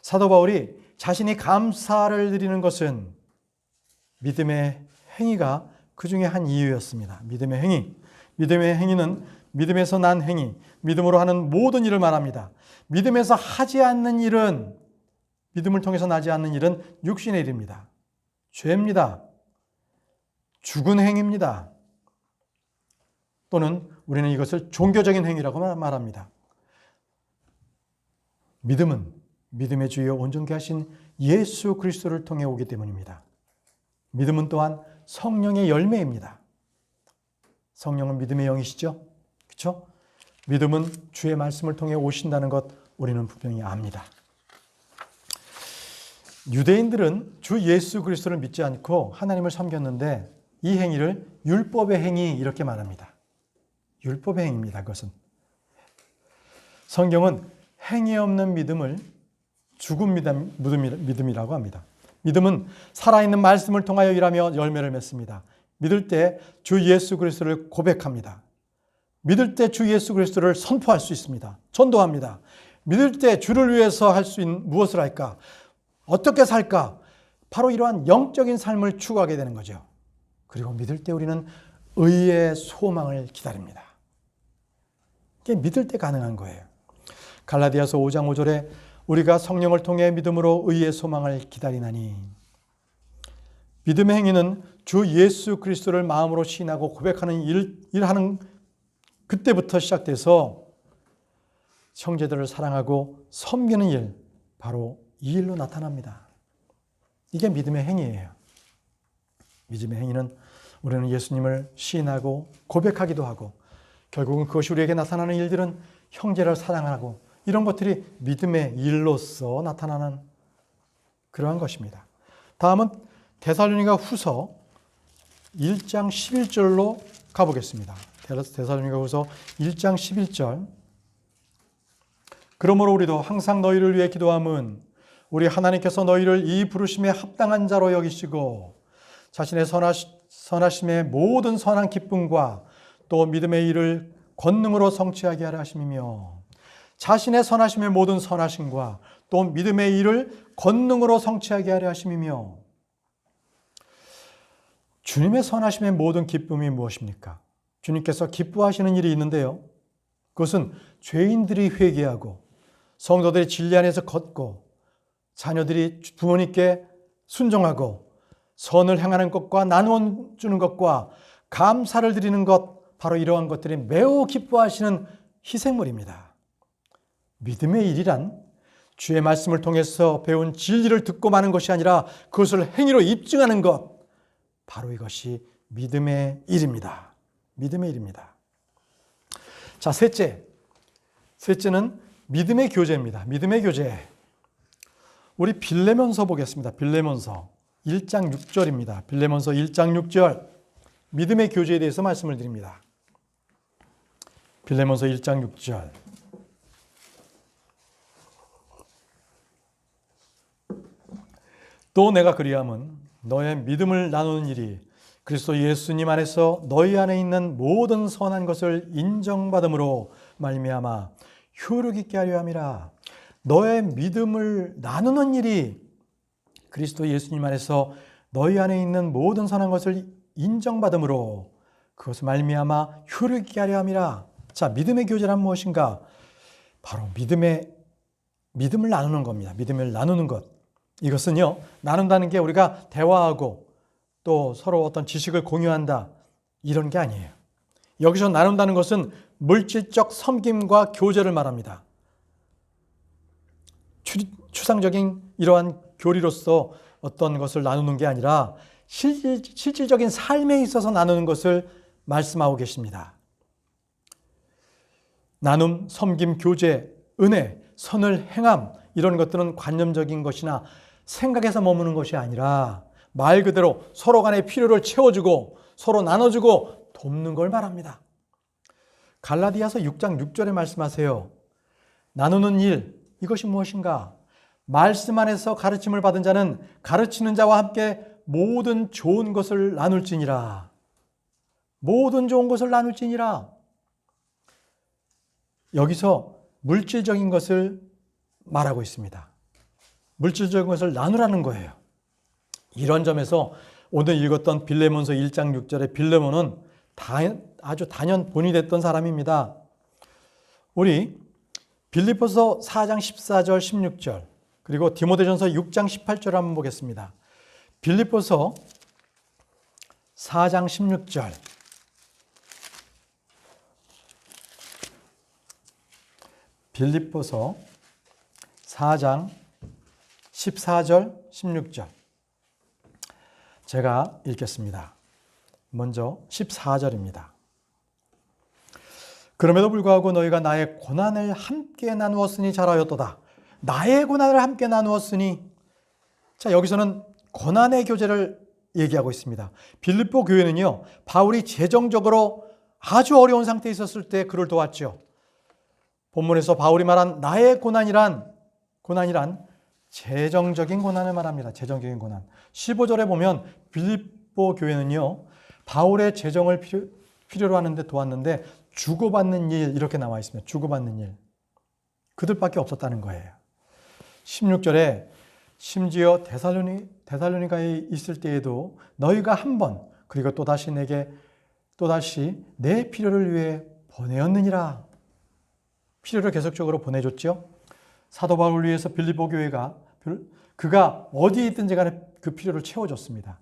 Speaker 1: 사도 바울이 자신이 감사를 드리는 것은 믿음의 행위가 그 중에 한 이유였습니다. 믿음의 행위. 믿음의 행위는 믿음에서 난 행위, 믿음으로 하는 모든 일을 말합니다. 믿음에서 하지 않는 일은, 믿음을 통해서 나지 않는 일은 육신의 일입니다. 죄입니다. 죽은 행위입니다. 또는 우리는 이것을 종교적인 행위라고 말합니다. 믿음은 믿음의 주여 온전케 하신 예수 그리스도를 통해 오기 때문입니다. 믿음은 또한 성령의 열매입니다. 성령은 믿음의 영이시죠? 그렇죠? 믿음은 주의 말씀을 통해 오신다는 것 우리는 분명히 압니다. 유대인들은 주 예수 그리스도를 믿지 않고 하나님을 섬겼는데 이 행위를 율법의 행위 이렇게 말합니다. 율법의 행위입니다. 그것은. 성경은 행위 없는 믿음을 죽은 믿음이라고 합니다. 믿음은 살아있는 말씀을 통하여 일하며 열매를 맺습니다. 믿을 때 주 예수 그리스도를 고백합니다. 믿을 때 주 예수 그리스도를 선포할 수 있습니다. 전도합니다. 믿을 때 주를 위해서 할 수 있는 무엇을 할까? 어떻게 살까? 바로 이러한 영적인 삶을 추구하게 되는 거죠. 그리고 믿을 때 우리는 의의 소망을 기다립니다. 이게 믿을 때 가능한 거예요. 갈라디아서 5장 5절에 우리가 성령을 통해 믿음으로 의의 소망을 기다리나니. 믿음의 행위는 주 예수 그리스도를 마음으로 시인하고 고백하는 일하는 그때부터 시작돼서 형제들을 사랑하고 섬기는 일, 바로 이 일로 나타납니다. 이게 믿음의 행위예요. 믿음의 행위는 우리는 예수님을 시인하고 고백하기도 하고 결국은 그것이 우리에게 나타나는 일들은 형제를 사랑하고 이런 것들이 믿음의 일로서 나타나는 그러한 것입니다. 다음은 데살로니가 후서 1장 11절로 가보겠습니다. 데살로니가 후서 1장 11절. 그러므로 우리도 항상 너희를 위해 기도함은 우리 하나님께서 너희를 이 부르심에 합당한 자로 여기시고 자신의 선하심의 모든 선한 기쁨과 또 믿음의 일을 권능으로 성취하게 하려 하심이며 자신의 선하심의 모든 선하심과 또 믿음의 일을 권능으로 성취하게 하려 하심이며. 주님의 선하심의 모든 기쁨이 무엇입니까? 주님께서 기뻐하시는 일이 있는데요. 그것은 죄인들이 회개하고 성도들이 진리 안에서 걷고 자녀들이 부모님께 순종하고 선을 행하는 것과 나누어 주는 것과 감사를 드리는 것, 바로 이러한 것들이 매우 기뻐하시는 희생물입니다. 믿음의 일이란 주의 말씀을 통해서 배운 진리를 듣고 마는 것이 아니라 그것을 행위로 입증하는 것, 바로 이것이 믿음의 일입니다. 믿음의 일입니다. 자, 셋째는 믿음의 교제입니다. 믿음의 교제. 우리 빌레몬서 보겠습니다. 빌레몬서 1장 6절입니다. 빌레몬서 1장 6절. 믿음의 교제에 대해서 말씀을 드립니다. 빌레몬서 1장 6절. 또 내가 그리함은 너의 믿음을 나누는 일이 그리스도 예수님 안에서 너희 안에 있는 모든 선한 것을 인정받음으로 말미암아 효력 있게 하려 함이라. 너의 믿음을 나누는 일이 그리스도 예수님 안에서 너희 안에 있는 모든 선한 것을 인정받음으로 그것을 말미암아 효력 있게 하려 함이라. 자, 믿음의 교제란 무엇인가? 바로 믿음을 나누는 겁니다. 믿음을 나누는 것. 이것은요, 나눈다는 게 우리가 대화하고 또 서로 어떤 지식을 공유한다, 이런 게 아니에요. 여기서 나눈다는 것은 물질적 섬김과 교제를 말합니다. 추상적인 이러한 교리로서 어떤 것을 나누는 게 아니라 실질적인 삶에 있어서 나누는 것을 말씀하고 계십니다. 나눔, 섬김, 교제, 은혜, 선을 행함, 이런 것들은 관념적인 것이나 생각에서 머무는 것이 아니라 말 그대로 서로 간의 필요를 채워주고 서로 나눠주고 돕는 걸 말합니다. 갈라디아서 6장 6절에 말씀하세요. 나누는 일, 이것이 무엇인가? 말씀 안에서 가르침을 받은 자는 가르치는 자와 함께 모든 좋은 것을 나눌지니라. 모든 좋은 것을 나눌지니라. 여기서 물질적인 것을 말하고 있습니다. 물질적인 것을 나누라는 거예요. 이런 점에서 오늘 읽었던 빌레몬서 1장 6절의 빌레몬은 아주 단연 본이 됐던 사람입니다. 우리 빌립보서 4장 14절 16절 그리고 디모데전서 6장 18절 한번 보겠습니다. 빌립보서 4장 16절 빌립보서 4장 14절 16절 제가 읽겠습니다. 먼저 14절입니다. 그럼에도 불구하고 너희가 나의 고난을 함께 나누었으니 잘하였도다. 나의 고난을 함께 나누었으니, 자, 여기서는 고난의 교제를 얘기하고 있습니다. 빌립보 교회는요, 바울이 재정적으로 아주 어려운 상태에 있었을 때 그를 도왔죠. 본문에서 바울이 말한 나의 고난이란 재정적인 고난을 말합니다. 재정적인 고난. 15절에 보면 빌립보 교회는요, 바울의 재정을 필요로 하는데 도왔는데 주고받는 일, 이렇게 나와 있습니다. 주고받는 일. 그들밖에 없었다는 거예요. 16절에 심지어 데살로니가에 있을 때에도 너희가 한 번 그리고 또다시 내 필요를 위해 보내었느니라. 필요를 계속적으로 보내줬죠. 사도 바울을 위해서 빌립보 교회가 그가 어디에 있든지 간에 그 필요를 채워줬습니다.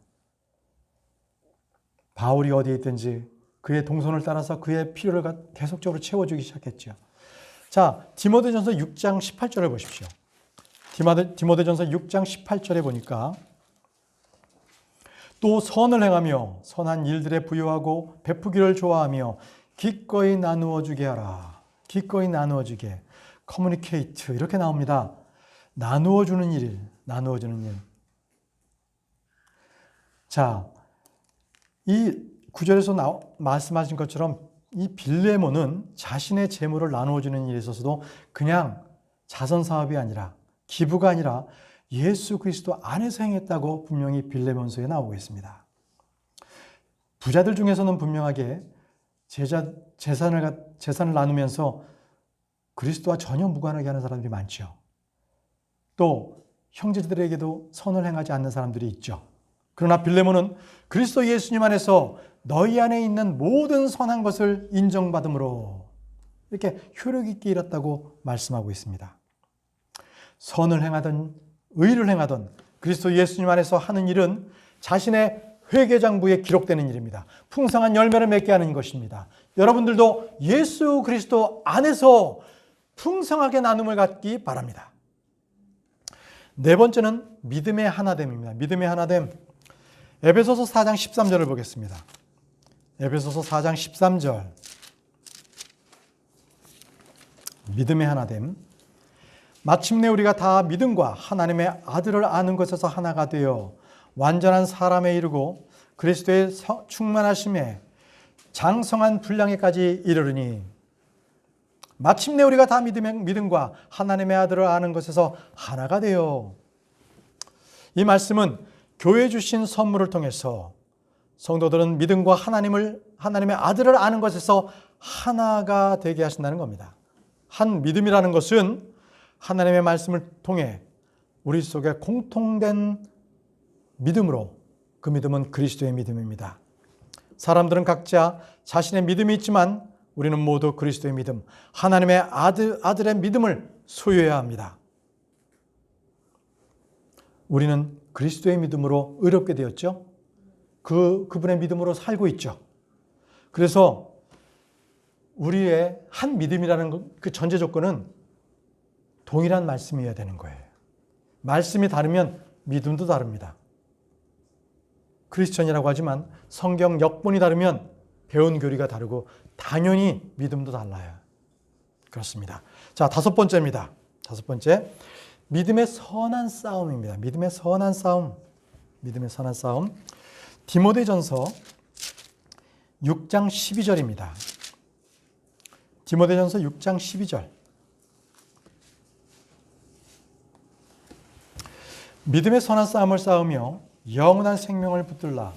Speaker 1: 바울이 어디에 있든지 그의 동선을 따라서 그의 필요를 계속적으로 채워주기 시작했죠. 자, 디모데전서 6장 18절을 보십시오. 디모데전서 6장 18절에 보니까 또 선을 행하며 선한 일들에 부유하고 베푸기를 좋아하며 기꺼이 나누어 주게 하라. 기꺼이 나누어 주게. 커뮤니케이트 이렇게 나옵니다. 나누어 주는 일, 나누어 주는 일. 자, 이 구절에서 말씀하신 것처럼 이 빌레몬은 자신의 재물을 나누어 주는 일에 있어서도 그냥 자선 사업이 아니라 기부가 아니라 예수 그리스도 안에서 행했다고 분명히 빌레몬서에 나오고 있습니다. 부자들 중에서는 분명하게 재산을 나누면서 그리스도와 전혀 무관하게 하는 사람들이 많죠. 또 형제들에게도 선을 행하지 않는 사람들이 있죠. 그러나 빌레몬은 그리스도 예수님 안에서 너희 안에 있는 모든 선한 것을 인정받음으로 이렇게 효력 있게 일했다고 말씀하고 있습니다. 선을 행하든 의를 행하든 그리스도 예수님 안에서 하는 일은 자신의 회개장부에 기록되는 일입니다. 풍성한 열매를 맺게 하는 것입니다. 여러분들도 예수 그리스도 안에서 풍성하게 나눔을 갖기 바랍니다. 네 번째는 믿음의 하나됨입니다. 믿음의 하나됨. 에베소서 4장 13절을 보겠습니다. 에베소서 4장 13절. 믿음의 하나됨. 마침내 우리가 다 믿음과 하나님의 아들을 아는 것에서 하나가 되어 완전한 사람에 이르고 그리스도의 충만하심에 장성한 분량에까지 이르르니, 마침내 우리가 다 믿음과 하나님의 아들을 아는 것에서 하나가 되어. 이 말씀은 교회 주신 선물을 통해서 성도들은 믿음과 하나님의 아들을 아는 것에서 하나가 되게 하신다는 겁니다. 한 믿음이라는 것은 하나님의 말씀을 통해 우리 속에 공통된 믿음으로, 그 믿음은 그리스도의 믿음입니다. 사람들은 각자 자신의 믿음이 있지만 우리는 모두 그리스도의 믿음, 하나님의 아들의 믿음을 소유해야 합니다. 우리는 그리스도의 믿음으로 의롭게 되었죠. 그분의 믿음으로 살고 있죠. 그래서 우리의 한 믿음이라는 그 전제 조건은 동일한 말씀이어야 되는 거예요. 말씀이 다르면 믿음도 다릅니다. 크리스천이라고 하지만 성경 역본이 다르면 배운 교리가 다르고 당연히 믿음도 달라요. 그렇습니다. 자, 다섯 번째입니다. 다섯 번째, 믿음의 선한 싸움입니다. 믿음의 선한 싸움. 믿음의 선한 싸움. 디모데전서 6장 12절입니다. 디모데전서 6장 12절. 믿음의 선한 싸움을 싸우며 영원한 생명을 붙들라.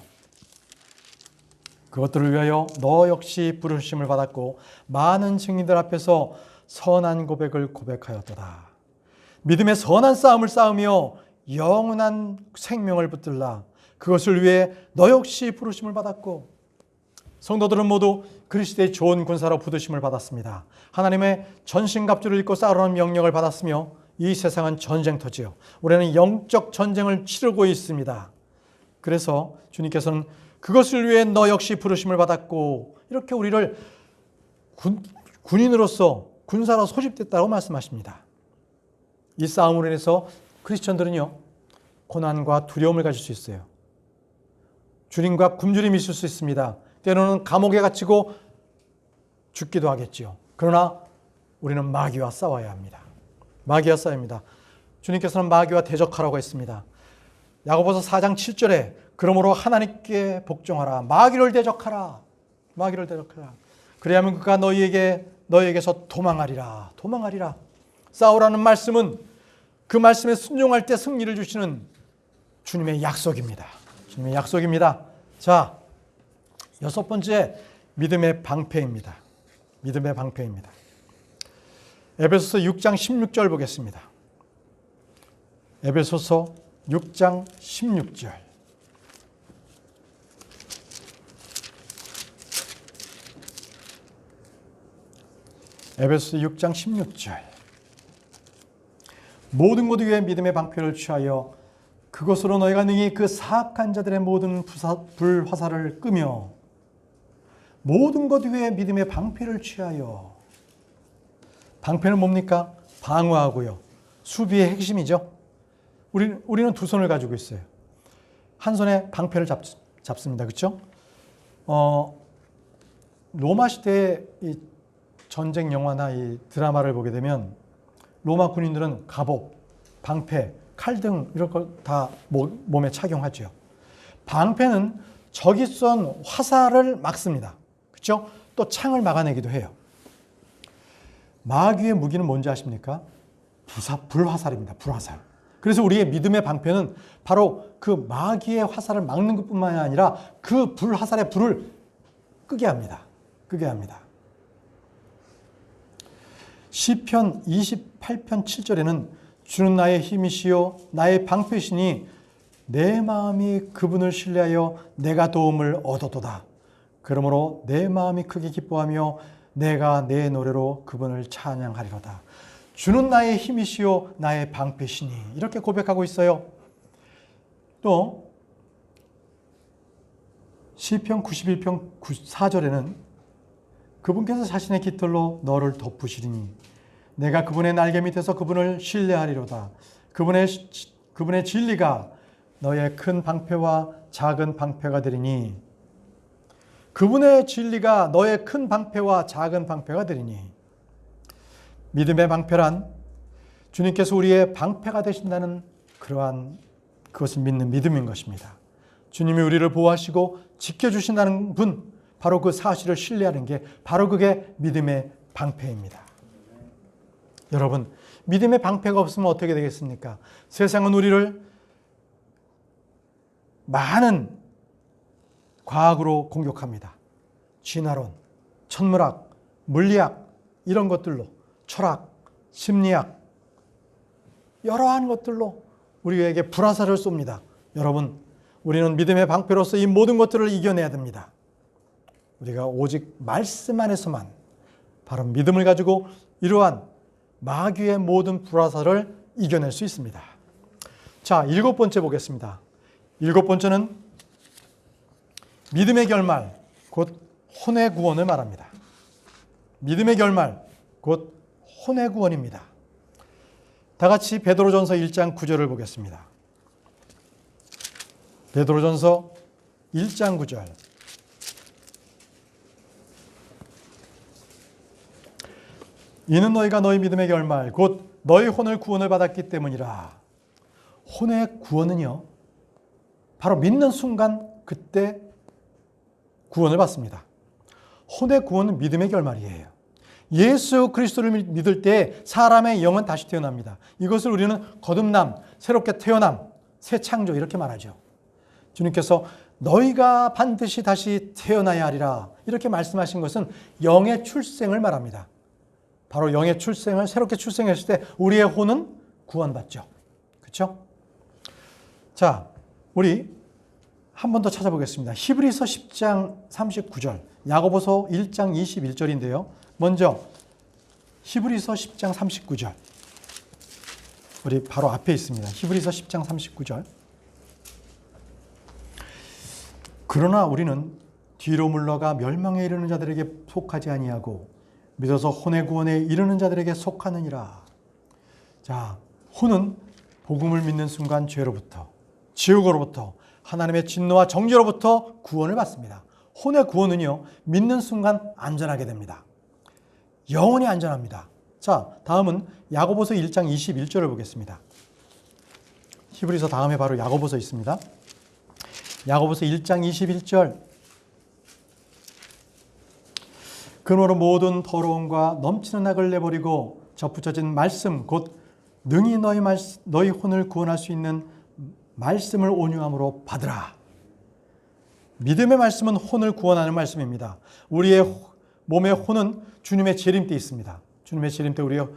Speaker 1: 그것들을 위하여 너 역시 부르심을 받았고 많은 증인들 앞에서 선한 고백을 고백하였도다. 믿음의 선한 싸움을 싸우며 영원한 생명을 붙들라. 그것을 위해 너 역시 부르심을 받았고, 성도들은 모두 그리스도의 좋은 군사로 부르심을 받았습니다. 하나님의 전신갑주를 입고 싸우라는 명령을 받았으며 이 세상은 전쟁터지요. 우리는 영적 전쟁을 치르고 있습니다. 그래서 주님께서는 그것을 위해 너 역시 부르심을 받았고, 이렇게 우리를 군인으로서 군사로 소집됐다고 말씀하십니다. 이 싸움으로 인해서 크리스천들은요, 고난과 두려움을 가질 수 있어요. 주님과 굶주림이 있을 수 있습니다. 때로는 감옥에 갇히고 죽기도 하겠지요. 그러나 우리는 마귀와 싸워야 합니다. 마귀와 싸워야 합니다. 주님께서는 마귀와 대적하라고 했습니다. 야고보서 4장 7절에 그러므로 하나님께 복종하라. 마귀를 대적하라. 마귀를 대적하라. 그래야만 그가 너희에게서 도망하리라. 도망하리라. 싸우라는 말씀은 그 말씀에 순종할 때 승리를 주시는 주님의 약속입니다. 주님의 약속입니다. 자, 여섯 번째, 믿음의 방패입니다. 믿음의 방패입니다. 에베소서 6장 16절 보겠습니다. 에베소서 6장 16절. 에베소서 6장 16절. 모든 것 위에 믿음의 방패를 취하여 그것으로 너희가 능히 그 사악한 자들의 모든 불화살을 끄며, 모든 것 위에 믿음의 방패를 취하여. 방패는 뭡니까? 방어하고요. 수비의 핵심이죠. 우리는 두 손을 가지고 있어요. 한 손에 방패를 잡습니다. 그렇죠? 로마 시대의 이 전쟁 영화나 이 드라마를 보게 되면 로마 군인들은 갑옷, 방패, 칼 등 이런 걸 다 몸에 착용하죠. 방패는 적이 쏜 화살을 막습니다. 그렇죠? 또 창을 막아내기도 해요. 마귀의 무기는 뭔지 아십니까? 불화살입니다. 불화살. 그래서 우리의 믿음의 방패는 바로 그 마귀의 화살을 막는 것뿐만이 아니라 그 불화살의 불을 끄게 합니다. 끄게 합니다. 시편 28편 7절에는 주는 나의 힘이시요 나의 방패시니 내 마음이 그분을 신뢰하여 내가 도움을 얻어도다. 그러므로 내 마음이 크게 기뻐하며 내가 내 노래로 그분을 찬양하리로다. 주는 나의 힘이시요 나의 방패시니. 이렇게 고백하고 있어요. 또 시편 91편 4절에는 그분께서 자신의 깃털로 너를 덮으시리니 내가 그분의 날개 밑에서 그분을 신뢰하리로다. 그분의 진리가 너의 큰 방패와 작은 방패가 되리니. 그분의 진리가 너의 큰 방패와 작은 방패가 되리니. 믿음의 방패란 주님께서 우리의 방패가 되신다는 그것을 믿는 믿음인 것입니다. 주님이 우리를 보호하시고 지켜주신다는 분, 바로 그 사실을 신뢰하는 게 바로 그게 믿음의 방패입니다. 여러분, 믿음의 방패가 없으면 어떻게 되겠습니까? 세상은 우리를 많은 과학으로 공격합니다. 진화론, 천문학, 물리학 이런 것들로, 철학, 심리학 여러한 것들로 우리에게 불화살을 쏩니다. 여러분, 우리는 믿음의 방패로서 이 모든 것들을 이겨내야 됩니다. 우리가 오직 말씀 안에서만 바로 믿음을 가지고 이러한 마귀의 모든 불화살을 이겨낼 수 있습니다. 자, 7번째 보겠습니다. 7번째는 믿음의 결말, 곧 혼의 구원을 말합니다. 믿음의 결말, 곧 혼의 구원입니다. 다 같이 베드로전서 1장 9절을 보겠습니다. 베드로전서 1장 9절. 이는 너희가 너희 믿음의 결말 곧 너희 혼을 구원을 받았기 때문이라. 혼의 구원은요, 바로 믿는 순간 그때 구원을 받습니다. 혼의 구원은 믿음의 결말이에요. 예수 그리스도를 믿을 때 사람의 영은 다시 태어납니다. 이것을 우리는 거듭남, 새롭게 태어남, 새 창조 이렇게 말하죠. 주님께서 너희가 반드시 다시 태어나야 하리라 이렇게 말씀하신 것은 영의 출생을 말합니다. 바로 영의 출생을 새롭게 출생했을 때 우리의 혼은 구원받죠. 그렇죠? 자, 우리 한 번 더 찾아보겠습니다. 히브리서 10장 39절, 야고보서 1장 21절인데요. 먼저 히브리서 10장 39절. 우리 바로 앞에 있습니다. 히브리서 10장 39절. 그러나 우리는 뒤로 물러가 멸망에 이르는 자들에게 속하지 아니하고 믿어서 혼의 구원에 이르는 자들에게 속하느니라. 자, 혼은 복음을 믿는 순간 죄로부터, 지옥으로부터, 하나님의 진노와 정죄로부터 구원을 받습니다. 혼의 구원은요, 믿는 순간 안전하게 됩니다. 영원히 안전합니다. 자, 다음은 야고보서 1장 21절을 보겠습니다. 히브리서 다음에 바로 야고보서 있습니다. 야고보서 1장 21절. 그러므로 모든 더러움과 넘치는 악을 내버리고 접붙여진 말씀 곧 능히 너희 혼을 구원할 수 있는 말씀을 온유함으로 받으라. 믿음의 말씀은 혼을 구원하는 말씀입니다. 우리의 몸의 혼은 주님의 재림때 있습니다. 주님의 재림때 우리의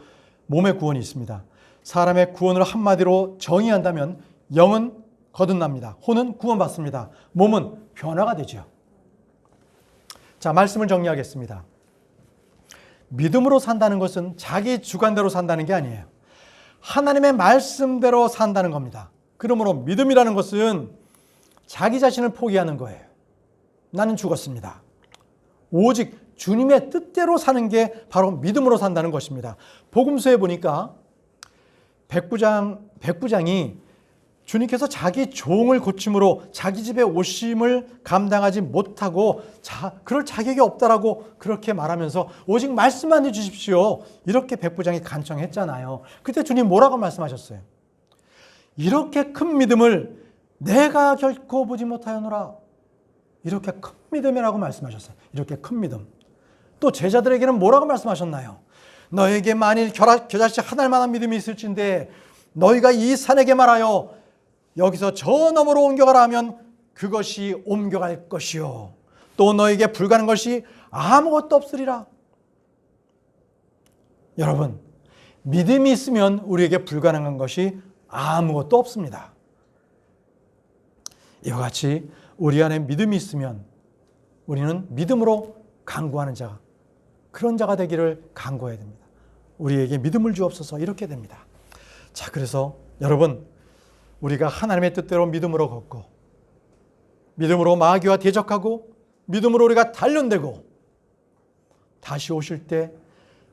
Speaker 1: 몸의 구원이 있습니다. 사람의 구원을 한마디로 정의한다면 영은 거듭납니다. 혼은 구원받습니다. 몸은 변화가 되죠. 자, 말씀을 정리하겠습니다. 믿음으로 산다는 것은 자기 주관대로 산다는 게 아니에요. 하나님의 말씀대로 산다는 겁니다. 그러므로 믿음이라는 것은 자기 자신을 포기하는 거예요. 나는 죽었습니다. 오직 주님의 뜻대로 사는 게 바로 믿음으로 산다는 것입니다. 복음서에 보니까 백부장이 주님께서 자기 종을 고침으로 자기 집에 오심을 감당하지 못하고 그럴 자격이 없다라고 그렇게 말하면서 오직 말씀만 해주십시오. 이렇게 백부장이 간청했잖아요. 그때 주님 뭐라고 말씀하셨어요? 이렇게 큰 믿음을 내가 결코 보지 못하였노라. 이렇게 큰 믿음이라고 말씀하셨어요. 이렇게 큰 믿음. 또 제자들에게는 뭐라고 말씀하셨나요? 너에게 만일 겨자씨 한 알만한 믿음이 있을진데 너희가 이 산에게 말하여 여기서 저 너머로 옮겨가라 하면 그것이 옮겨갈 것이요. 또 너에게 불가능한 것이 아무것도 없으리라. 여러분, 믿음이 있으면 우리에게 불가능한 것이 아무것도 없습니다. 이와 같이 우리 안에 믿음이 있으면 우리는 믿음으로 간구하는 자, 그런 자가 되기를 간구해야 됩니다. 우리에게 믿음을 주옵소서, 이렇게 됩니다. 자, 그래서 여러분, 우리가 하나님의 뜻대로 믿음으로 걷고 믿음으로 마귀와 대적하고 믿음으로 우리가 단련되고 다시 오실 때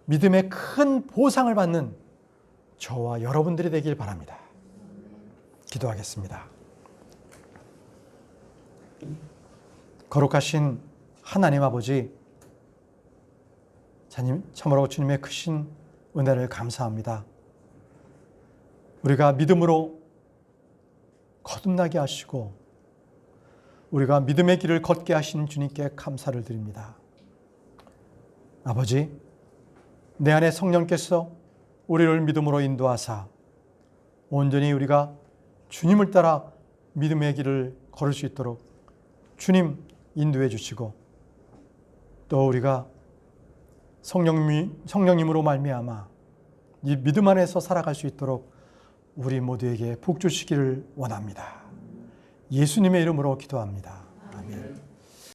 Speaker 1: 믿음의 큰 보상을 받는 저와 여러분들이 되길 바랍니다. 기도하겠습니다. 거룩하신 하나님 아버지, 참으로 주님의 크신 은혜를 감사합니다. 우리가 믿음으로 거듭나게 하시고 우리가 믿음의 길을 걷게 하신 주님께 감사를 드립니다. 아버지, 내 안에 성령께서 우리를 믿음으로 인도하사 온전히 우리가 주님을 따라 믿음의 길을 걸을 수 있도록 주님 인도해 주시고, 또 우리가 성령님으로 말미암아 이 믿음 안에서 살아갈 수 있도록 우리 모두에게 복 주시기를 원합니다. 예수님의 이름으로 기도합니다. 아멘.